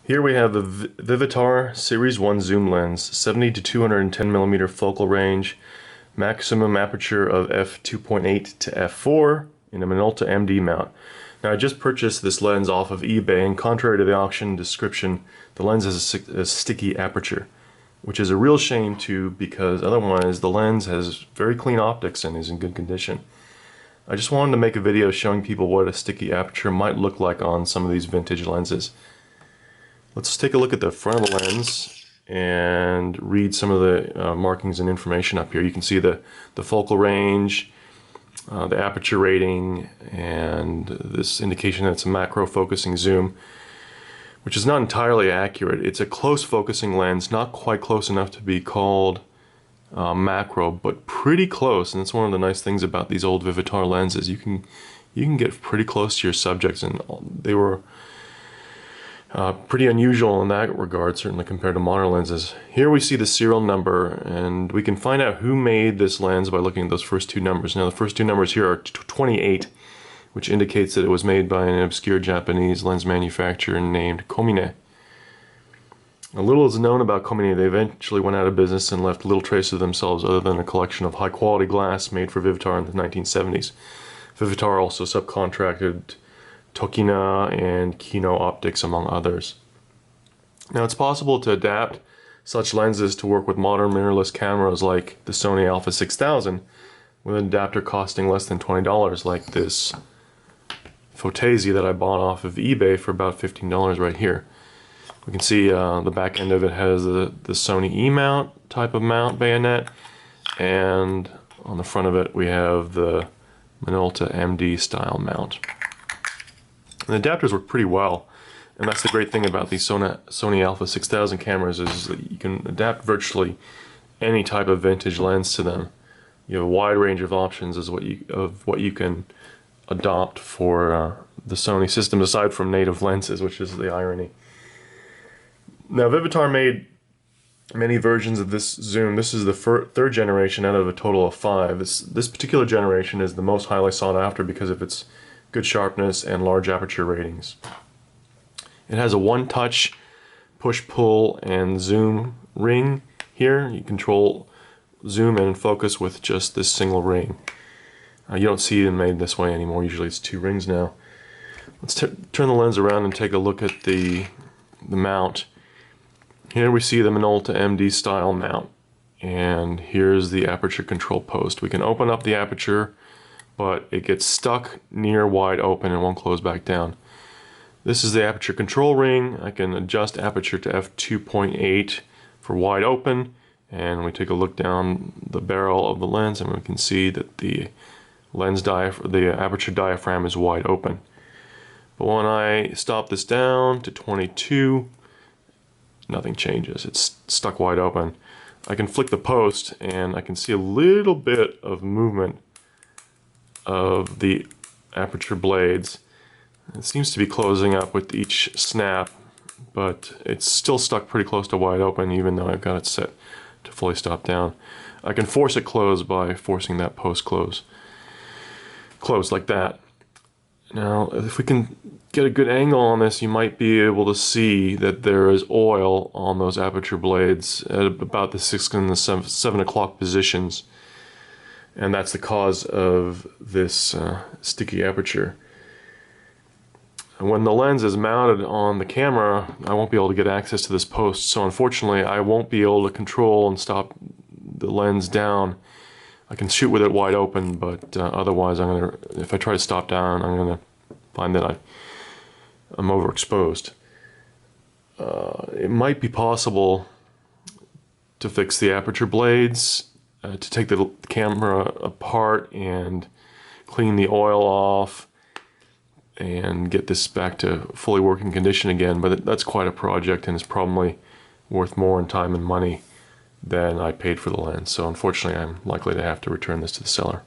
Here we have the Vivitar Series 1 zoom lens, 70 to 210 millimeter focal range, maximum aperture of f2.8 to f4 in a Minolta MD mount. Now I just purchased this lens off of eBay, and contrary to the auction description, the lens has a sticky aperture, which is a real shame too, because otherwise the lens has very clean optics and is in good condition. I just wanted to make a video showing people what a sticky aperture might look like on some of these vintage lenses. Let's take a look at the front of the lens and read some of the markings and information up here. You can see the focal range, the aperture rating, and this indication that it's a macro focusing zoom, which is not entirely accurate. It's a close focusing lens, not quite close enough to be called macro, but pretty close. And it's one of the nice things about these old Vivitar lenses. You can get pretty close to your subjects, and they were pretty unusual in that regard, certainly compared to modern lenses. Here we see the serial number, and we can find out who made this lens by looking at those first two numbers. Now the first two numbers here are 28, which indicates that it was made by an obscure Japanese lens manufacturer named Komine. A little is known about Komine. They eventually went out of business and left little trace of themselves other than a collection of high-quality glass made for Vivitar in the 1970s. Vivitar also subcontracted Tokina and Kino Optics, among others. Now it's possible to adapt such lenses to work with modern mirrorless cameras like the Sony Alpha 6000 with an adapter costing less than $20, like this Photesi that I bought off of eBay for about $15 right here. We can see the back end of it has the Sony E-mount type of mount bayonet, and on the front of it we have the Minolta MD style mount. And the adapters work pretty well, and that's the great thing about these Sony Alpha 6000 cameras, is that you can adapt virtually any type of vintage lens to them. You have a wide range of options of what you can adopt for the Sony system, aside from native lenses, which is the irony. Now Vivitar made many versions of this zoom. This is the third generation out of a total of 5. This particular generation is the most highly sought after because of its good sharpness and large aperture ratings. It has a one-touch push-pull and zoom ring here. You control zoom and focus with just this single ring. You don't see them made this way anymore. Usually it's 2 rings now. Let's turn the lens around and take a look at the mount. Here we see the Minolta MD style mount, and here's the aperture control post. We can open up the aperture, but it gets stuck near wide open and won't close back down. This is the aperture control ring. I can adjust aperture to f2.8 for wide open, and we take a look down the barrel of the lens and we can see that the aperture diaphragm is wide open. But when I stop this down to 22, nothing changes. It's stuck wide open. I can flick the post and I can see a little bit of movement of the aperture blades. It seems to be closing up with each snap, but it's still stuck pretty close to wide open even though I've got it set to fully stop down. I can force it closed by forcing that post closed like that. Now if we can get a good angle on this, you might be able to see that there is oil on those aperture blades at about the 6 and the 7 o'clock positions. And that's the cause of this sticky aperture. And when the lens is mounted on the camera, I won't be able to get access to this post, so unfortunately I won't be able to control and stop the lens down. I can shoot with it wide open, but otherwise if I try to stop down, I'm going to find that I'm overexposed. It might be possible to fix the aperture blades, to take the camera apart and clean the oil off and get this back to fully working condition again, but that's quite a project and it's probably worth more in time and money than I paid for the lens. So unfortunately I'm likely to have to return this to the seller.